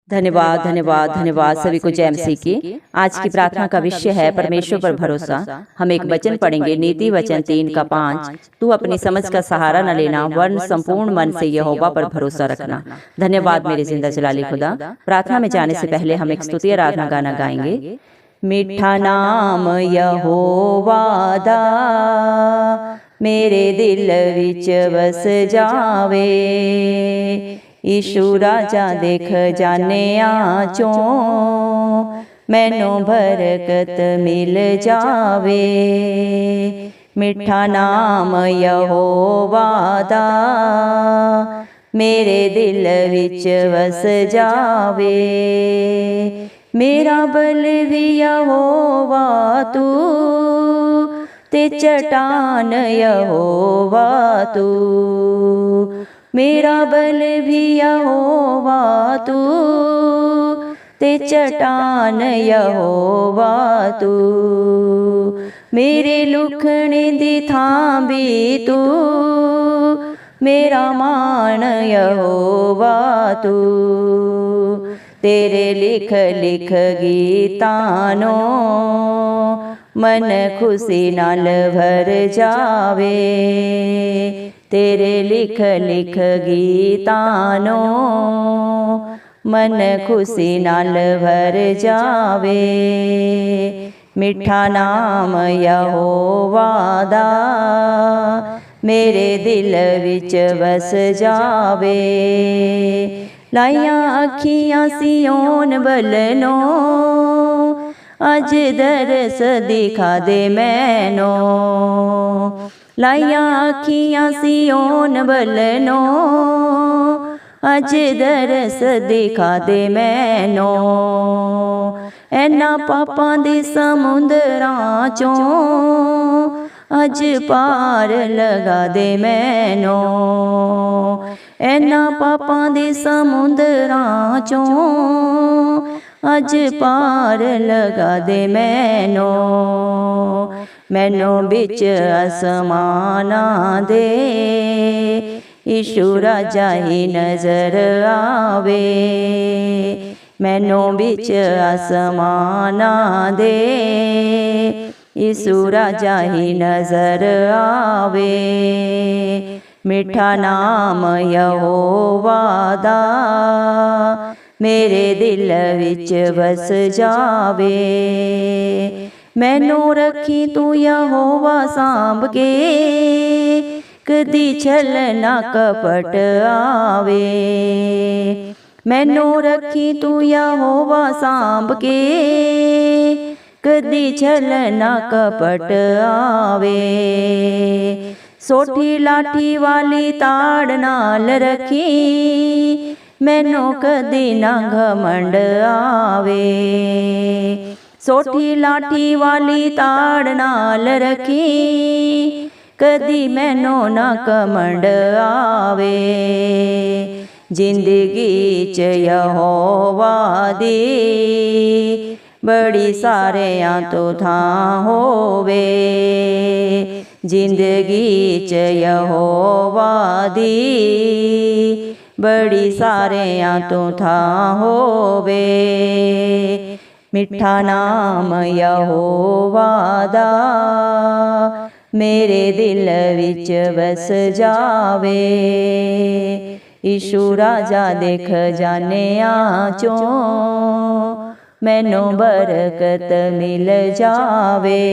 धन्यवाद धन्यवाद धन्यवाद सभी को जय मसीह की। आज की प्रार्थना का विषय है परमेश्वर पर भरोसा। हम एक वचन पढ़ेंगे, नीति वचन 3:5। तू अपनी समझ का सहारा न लेना, वरन संपूर्ण मन से यहोवा पर भरोसा रखना। धन्यवाद मेरे जिंदा जलाली खुदा। प्रार्थना में जाने से पहले हम एक स्तुति आराधना गाना गाएंगे। मीठा नाम यहोवा दा मेरे दिल विच बस जावे, यीशु राजा देख जाने आचो मैनू बरकत मिल जावे। मीठा नाम यहोवा दा मेरे दिल विच बस जावे, मेरा बल भी यहोवा तू ते चट्टान यहोवा तू, मेरा बल भी यहोवा तू ते चट्टान यहोवा तू, मेरे लुखने दी थां भी तू, मेरा मान यहोवा तू, तेरे लिख लिख गीतानो मन खुशी नाल भर जावे, तेरे लिख लिख गीतानो मन खुशी नाल भर जावे। मीठा नाम यहोवा दा मेरे दिल विच बस जावे, लाइया अखियां सियोन बलनो अज दरस दिखा दे मैनो, लाइया अखियां सियोन बलनो अज दरस दिखा दे मैनो, ऐना पापां दे समुंदरां चों अज पार लगा दे मैनो, ऐना पापां दे समुंदरां चों अज पार लगा दे मैनो, मैनो बिच आसमाना दे यीशु राजा ही नजर आवे, मैनो बिच आसमाना दे यीशु राजा ही नजर आवे। मीठा नाम यहोवा दा मेरे दिल विच बस जावे, मैनू रखी तू यहोवा सांभ के कदी छल ना कपट आवे, मैनू रखी तू यहोवा सांभ के कदी छल ना कपट आवे, सोठी लाठी वाली ताड़ नाल रखी मैनू कदी ना घमंड आवे, सोठी लाठी वाली ताड़ नाल रखी कदी मैनू ना घमंड आवे, जिंदगी च यहोवा दी बड़ी सारियां तो थां होवे, जिंदगी च यहोवा दी बड़ी सारियां तो थां होवे। मीठा नाम यहोवा दा मेरे दिल विच बस जावे, यीशु राजा देख जाने आचो मैनू बरकत मिल जावे।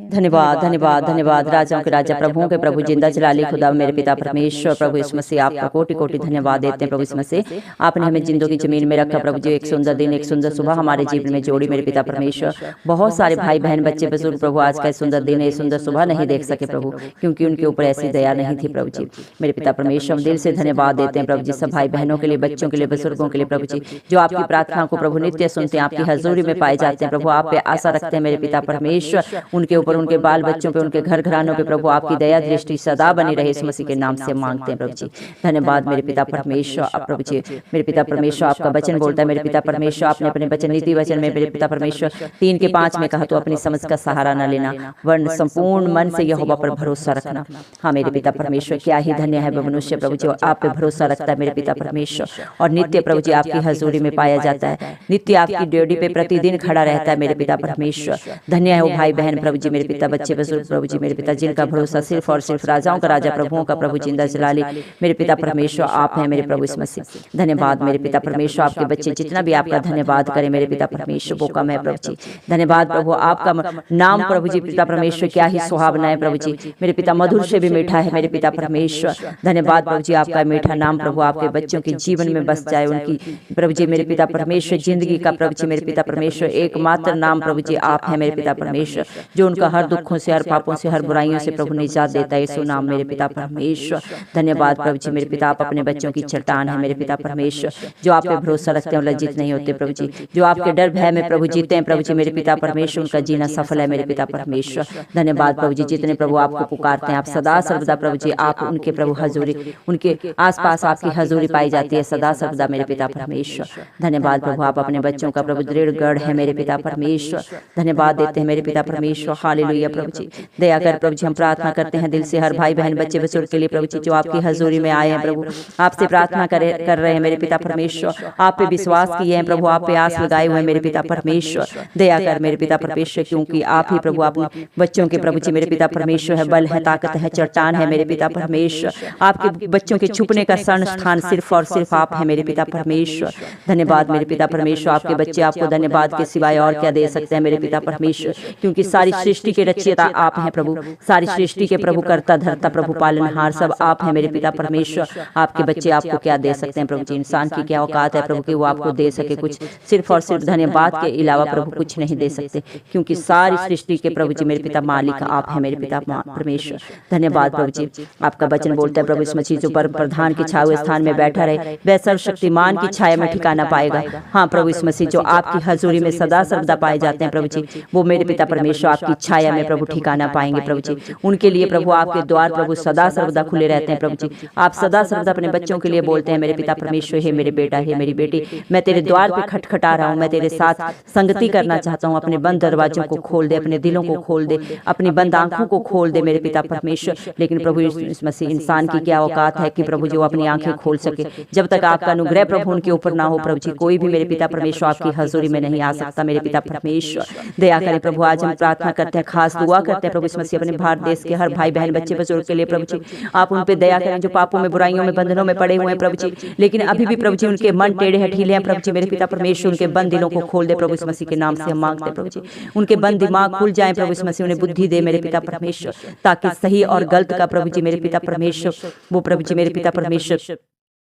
धन्यवाद धन्यवाद धन्यवाद। राजाओं के राजा प्रभुओं के प्रभु जिंदा जलाली खुदा मेरे पिता परमेश्वर प्रभु यीशु मसीह, आपका कोटि कोटि धन्यवाद देते हैं प्रभु यीशु मसीह। आपने हमें जिंदों की जमीन में रखा प्रभु जी, एक सुंदर दिन एक सुंदर सुबह हमारे जीवन में जोड़ी मेरे पिता परमेश्वर। बहुत सारे भाई बहन बच्चे बुजुर्ग प्रभु आज का सुंदर दिन है, सुंदर सुबह नहीं देख सके प्रभु, क्योंकि उनके ऊपर ऐसी दया नहीं थी प्रभु जी। मेरे पिता परमेश्वर दिल से धन्यवाद देते हैं प्रभु जी, सब भाई बहनों के लिए, बच्चों के लिए, बुजुर्गों के लिए प्रभु जी, जो आपकी प्रार्थना को प्रभु नित्य सुनते हैं, आपकी हजूरी में पाए जाते हैं प्रभु। आप पे आशा रखते हैं मेरे पिता परमेश्वर, उनके ऊपर ऊपर, उनके बाल बच्चों पे, उनके घर घरानों पे प्रभु आपकी दया दृष्टि सदा बनी रहे। इस मसीह के नाम से मांगते हैं प्रभु जी। धन्यवाद मेरे पिता परमेश्वर। प्रभु जी मेरे पिता परमेश्वर, आपका वचन बोलता है मेरे पिता परमेश्वर, आपने अपने वचन नीति वचन में मेरे पिता परमेश्वर 3 के 5 में कहा, तो अपनी समझ का सहारा न लेना, वरन संपूर्ण मन से यहोवा पर भरोसा रखना। हाँ मेरे पिता परमेश्वर, क्या ही धन्य है वह मनुष्य प्रभु जी आप पे भरोसा रखता है मेरे पिता परमेश्वर, और नित्य प्रभु जी आपकी हजूरी में पाया जाता है, नित्य आपकी ड्यूटी पे प्रतिदिन खड़ा रहता है मेरे पिता परमेश्वर। धन्य है वो भाई बहन प्रभु जी मेरे पिता, बच्चे बुजुर्ग प्रभु जी मेरे पिता, जिनका भरोसा सिर्फ और सिर्फ राजाओं का राजा प्रभुओं का प्रभु जिंदा जलाली मेरे पिता परमेश्वर आप हैं मेरे प्रभु इस मसीह। धन्यवाद मेरे पिता परमेश्वर, आपके बच्चे जितना भी आपका धन्यवाद करें मेरे पिता परमेश्वर वो कम है प्रभु जी। धन्यवाद प्रभु, आपका नाम प्रभु जी पिता परमेश्वर क्या ही सुहावना है प्रभु जी मेरे पिता, मधुर से भी मीठा है मेरे पिता परमेश्वर। धन्यवाद प्रभु जी, आपका मीठा नाम प्रभु आपके बच्चों के जीवन में बस जाए, उनकी प्रभु जी मेरे पिता परमेश्वर जिंदगी का प्रभु जी मेरे पिता परमेश्वर एकमात्र नाम प्रभु जी आप है मेरे पिता परमेश्वर, जो उनका हर दुखों से, हर पापों से, हर बुराइयों से प्रभु निजात देता है। यीशु नाम मेरे पिता परमेश्वर। धन्यवाद प्रभु जी मेरे पिता, आप अपने बच्चों की चट्टान है मेरे पिता परमेश्वर, जो आप पे भरोसा रखते हैं लज्जित नहीं होते प्रभु जी, जो आपके डर भय में प्रभु जीते हैं प्रभु जी मेरे पिता परमेश्वर, उनका जीना सफल है मेरे पिता परमेश्वर। धन्यवाद प्रभु जी, जितने प्रभु आपको पुकारते हैं आप सदा सर्वदा प्रभु जी आप उनके प्रभु हजूरी, उनके आसपास आपकी हजूरी पाई जाती है सदा सर्वदा मेरे पिता परमेश्वर। धन्यवाद प्रभु, आप अपने बच्चों का प्रभु दृढ़ गढ़ है मेरे पिता परमेश्वर। धन्यवाद देते हैं मेरे पिता परमेश्वर। हालेलुया प्रभु जी, दया कर प्रभु जी, हम प्रार्थना करते हैं दिल से हर भाई बहन बच्चे बुजुर्ग के लिए प्रभु जी, जो आपकी हजूरी में आए हैं प्रभु, आपसे प्रार्थना कर रहे हैं मेरे पिता परमेश्वर, आप पे विश्वास किए हैं प्रभु, आप पे आस लगाए हुए हैं मेरे पिता परमेश्वर। दया कर मेरे पिता परमेश्वर, क्योंकि आप ही प्रभु अपने बच्चों के प्रभु जी मेरे पिता परमेश्वर है, बल है, ताकत है, चट्टान है मेरे पिता परमेश्वर। आपके बच्चों के छुपने का शरण स्थान सिर्फ और सिर्फ आप है मेरे पिता परमेश्वर। धन्यवाद मेरे पिता परमेश्वर, आपके बच्चे आपको धन्यवाद के सिवाय और क्या दे सकते हैं मेरे पिता परमेश्वर, क्योंकि सारी सृष्टि के रचयिता आप हैं प्रभु, सारी सृष्टि के प्रभु करता धरता प्रभु पालनहार सब आप हैं मेरे पिता परमेश्वर। आपके बच्चे आपको क्या दे सकते हैं प्रभु जी, इंसान की क्या औकात है प्रभु कि वो आपको दे सके कुछ, सिर्फ और सिर्फ धन्यवाद के अलावा प्रभु कुछ नहीं दे सकते, क्योंकि सारी सृष्टि के प्रभु जी मेरे पिता मालिक आप हैं मेरे पिता परमेश्वर। धन्यवाद प्रभु जी, आपका वचन बोलता है प्रभु इस मसीह जो पर प्रधान की छाया हुए स्थान में बैठा रहे वह सर्वशक्तिमान की छाया में ठिकाना पाएगा। हाँ प्रभु इस मसीह जो आपकी हजूरी में सदा सर्वदा पाए जाते हैं प्रभु जी, वो मेरे पिता परमेश्वर आपकी छाया में प्रभु ठिकाना पाएंगे प्रभु जी। उनके लिए प्रभु आपके द्वार प्रभु सदा सर्वदा खुले रहते हैं प्रभु जी। आप सदा सर्वदा अपने बच्चों के लिए बोलते हैं मेरे पिता परमेश्वर, हे मेरे बेटा, हे मेरी बेटी, मैं तेरे द्वार पे खटखटा रहा हूँ, मैं तेरे साथ संगति करना चाहता हूँ। अपने बंद दरवाजों को खोल दे, अपने दिलों को खोल दे, अपनी बंद आंखों को खोल दे मेरे पिता परमेश्वर। लेकिन प्रभु इस मसीह इंसान की क्या औकात है कि प्रभु जो अपनी आंखें खोल सके, जब तक आपका अनुग्रह प्रभु उनके ऊपर ना हो प्रभु जी, कोई भी मेरे पिता परमेश्वर आपकी हजूरी में नहीं आ सकता मेरे पिता परमेश्वर। दया करें प्रभु, आज हम प्रार्थना करते हैं, खास दुआ करते हैं प्रभु इस मसीह अपने भारत देश के हर भाई बहन बच्चे बुजुर्ग के लिए प्रभु जी, आप उन पे दया करें जो पापों में, बुराइयों में, बंधनों में पड़े हुए हैं प्रभु जी, लेकिन अभी भी प्रभु जी उनके मन टेढ़े हठीले हैं प्रभु जी मेरे पिता परमेश्वर। उनके बंद दिलों को खोल दे प्रभु इस मसीह के नाम से हम मांगते हैं प्रभु जी, उनके बंद दिमाग खुल जाए प्रभु इस मसीह, उन्हें बुद्धि दे मेरे पिता परमेश्वर, ताकि सही और गलत का प्रभु जी मेरे पिता परमेश्वर वो प्रभु जी मेरे पिता परमेश्वर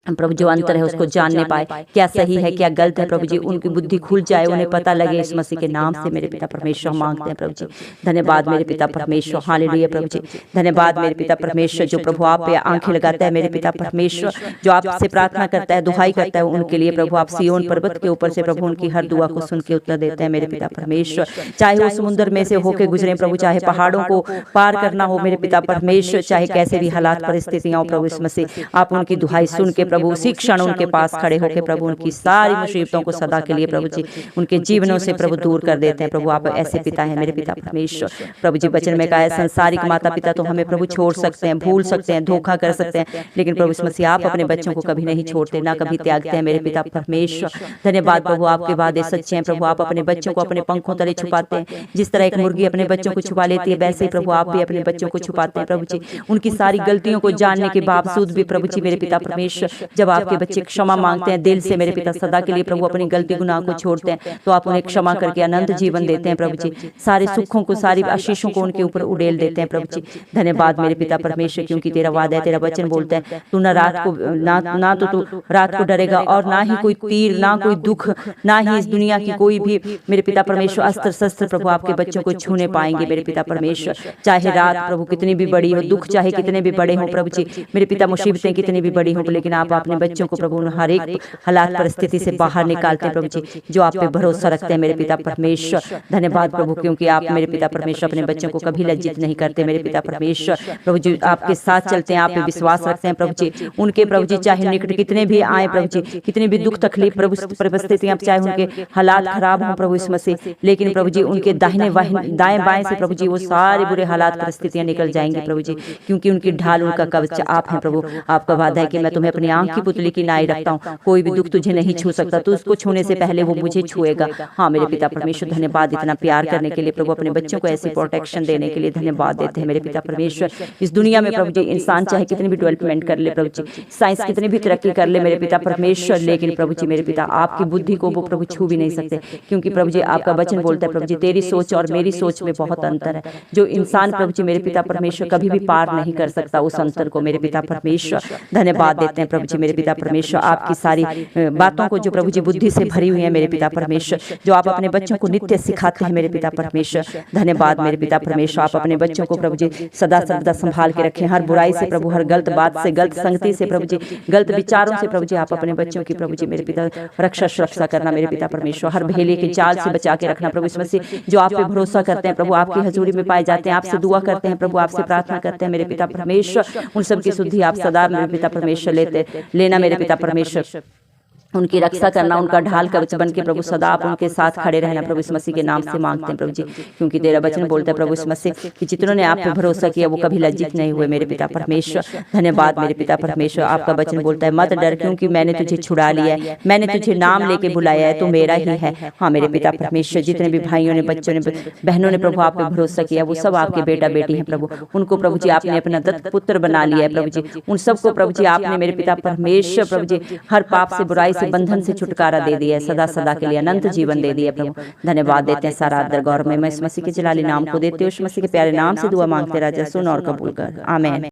प्रभु जो अंतर है उसको जानने पाए, क्या सही है क्या गलत है प्रभु जी, उनकी बुद्धि खुल जाए, उन्हें पता लगे। इस मसीह के नाम से मेरे पिता परमेश्वर मांगते हैं प्रभु जी। धन्यवाद मेरे पिता परमेश्वर। हालेलुया प्रभु जी, धन्यवाद मेरे पिता परमेश्वर, जो प्रभु आप पे आंखें लगाता है मेरे पिता परमेश्वर, जो आपसे प्रार्थना करता है, दुहाई करता है, उनके लिए प्रभु आप सिय्योन पर्वत के ऊपर से प्रभु उनकी हर दुआ को सुन के उत्तर देते हैं मेरे पिता परमेश्वर। चाहे वो समुद्र में से होके गुजरे प्रभु, चाहे पहाड़ों को पार करना हो मेरे पिता परमेश्वर, चाहे कैसे भी हालात परिस्थितियां हो प्रभु इस मसीह, आप उनकी दुहाई सुन के प्रभु उसी क्षण उनके पास खड़े होकर प्रभु उनकी सारी मुसीबतों को सदा के लिए प्रभु जी उनके जीवनों से प्रभु दूर कर देते हैं। प्रभु आप ऐसे पिता हैं मेरे पिता परमेश्वर। प्रभु जी वचन में कहा है संसारिक माता पिता तो हमें प्रभु छोड़ सकते हैं, भूल सकते हैं, धोखा कर सकते हैं, लेकिन प्रभु इस मसीह आप अपने बच्चों को कभी नहीं छोड़ते, ना कभी त्यागते हैं मेरे पिता परमेश्वर। धन्यवाद प्रभु, आपके वादे सच्चे हैं प्रभु, आप अपने बच्चों को अपने पंखों तले छुपाते हैं। जिस तरह एक मुर्गी अपने बच्चों को छुपा लेती है, वैसे ही प्रभु आप भी अपने बच्चों को छुपाते हैं प्रभु जी। उनकी सारी गलतियों को जानने के बावजूद भी प्रभु जी मेरे पिता परमेश्वर, जब आपके बच्चे क्षमा मांगते हैं दिल से मेरे पिता सदा के लिए प्रभु अपनी गलती गुनाह को छोड़ते हैं, तो आप उन्हें क्षमा करके अनंत जीवन देते हैं प्रभु जी। सारे सुखों को, सारी आशीषों को उनके ऊपर उड़ेल देते हैं प्रभु जी। धन्यवाद मेरे पिता परमेश्वर, क्योंकि तेरा वादा है, तेरा वचन बोलता है तू ना तो तू रात को डरेगा, और ना ही कोई तीर, ना कोई दुख, ना ही इस दुनिया की कोई भी मेरे पिता परमेश्वर अस्त्र शस्त्र प्रभु आपके बच्चों को छूने पाएंगे मेरे पिता परमेश्वर। चाहे रात प्रभु कितनी भी बड़ी हो, दुख चाहे कितने भी बड़े हो प्रभु जी मेरे पिता, मुसीबतें कितनी भी बड़ी हो, लेकिन आप आप अपने बच्चों को प्रभु हर एक हालात परिस्थिति से बाहर निकालते हैं प्रभु जी, जो आप पे भरोसा रखते हैं मेरे पिता परमेश्वर। धन्यवाद प्रभु, क्योंकि आप मेरे पिता परमेश्वर अपने बच्चों को कभी लज्जित नहीं करते मेरे पिता परमेश्वर। प्रभु जी आपके साथ चलते हैं, आप पे विश्वास रखते हैं प्रभु जी। उनके प्रभु जी चाहे निकट कितने भी आए प्रभु जी, कितने भी दुख तकलीफ प्रभु परिस्थितियां चाहे उनके हालात खराब हों प्रभु यीशु मसीह, लेकिन प्रभु जी उनके दाहिने दाएं बाएं से प्रभु जी वो सारे बुरे हालात परिस्थितियां निकल जाएंगे प्रभु जी, क्योंकि उनकी ढाल उनका कवच आप हैं प्रभु। आपका वादा है कि मैं तुम्हें अपनी आंख की पुतली की नाई रखता हूँ, कोई भी दुख तुझे नहीं छू सकता, तो उसको छूने से पहले वो मुझे छुएगा। हाँ मेरे पिता परमेश्वर धन्यवाद, इतना प्यार करने के लिए प्रभु, अपने बच्चों को ऐसी प्रोटेक्शन देने के लिए धन्यवाद देते हैं मेरे पिता परमेश्वर। इस दुनिया में प्रभु जी इंसान चाहे कितनी भी डेवलपमेंट कर ले प्रभु जी, साइंस कितनी भी तरक्की कर ले मेरे पिता परमेश्वर, लेकिन प्रभु जी मेरे पिता आपकी बुद्धि को वो प्रभु छू भी नहीं सकते, क्योंकि प्रभु जी आपका वचन बोलता है प्रभु जी तेरी सोच और मेरी सोच में बहुत अंतर है, जो इंसान प्रभु जी मेरे पिता परमेश्वर कभी भी पार नहीं कर सकता उस अंतर को मेरे पिता परमेश्वर। धन्यवाद देते हैं प्रभु जी मेरे पिता परमेश्वर, आपकी सारी बातों को जो प्रभु जी बुद्धि से भरी हुई है मेरे पिता परमेश्वर, जो आप अपने बच्चों को नित्य सिखाते हैं मेरे पिता परमेश्वर। धन्यवाद मेरे पिता परमेश्वर, आप अपने बच्चों को प्रभु जी सदा सर्वदा संभाल के रखें, हर बुराई से प्रभु, हर गलत बात से, गलत संगति से प्रभु जी, गलत विचारों से प्रभु जी, आप अपने बच्चों की प्रभु जी मेरे पिता रक्षा सुरक्षा करना मेरे पिता परमेश्वर, हर भेले के जाल से बचा के रखना प्रभु यीशु मसीह, जो आप पे भरोसा करते हैं प्रभु, आपकी हजूरी में पाए जाते हैं, आपसे दुआ करते हैं प्रभु, आपसे प्रार्थना करते हैं मेरे पिता परमेश्वर, उन सब की शुद्धि आप सदा मेरे पिता परमेश्वर लेना मेरे पिता परमेश्वर, उनकी रक्षा करना, उनका ढाल कवच बन के प्रभु सदा आप उनके साथ खड़े रहना प्रभु यीशु मसीह के नाम से मांगते हैं प्रभु जी, क्योंकि तेरा वचन बोलता है प्रभु यीशु मसीह कि जितनों ने आप पे भरोसा किया वो कभी लज्जित नहीं हुए मेरे पिता परमेश्वर। धन्यवाद मेरे पिता परमेश्वर, आपका वचन बोलता है मत डर क्योंकि मैंने तुझे छुड़ा लिया है, मैंने तुझे नाम लेके बुलाया है, तो मेरा ही है। हाँ मेरे पिता परमेश्वर, जितने भी भाइयों ने, बच्चों ने, बहनों ने प्रभु आप पे भरोसा किया वो सब आपके बेटा बेटी हैं प्रभु, उनको प्रभु जी आपने अपना दत्त पुत्र बना लिया है प्रभु जी, उन सबको प्रभु जी आपने मेरे पिता परमेश्वर प्रभु जी हर पाप से, बुराई से, बंधन से छुटकारा दे दिया है, सदा सदा के लिए अनंत जीवन दे दिया प्रभु। धन्यवाद देते हैं, सारा आदर गौरव में मैं इस मसीह के जलाली नाम को देते हुए, उस मसीह के प्यारे नाम से दुआ मांगते राजा सुन और कबूल कर, आमीन।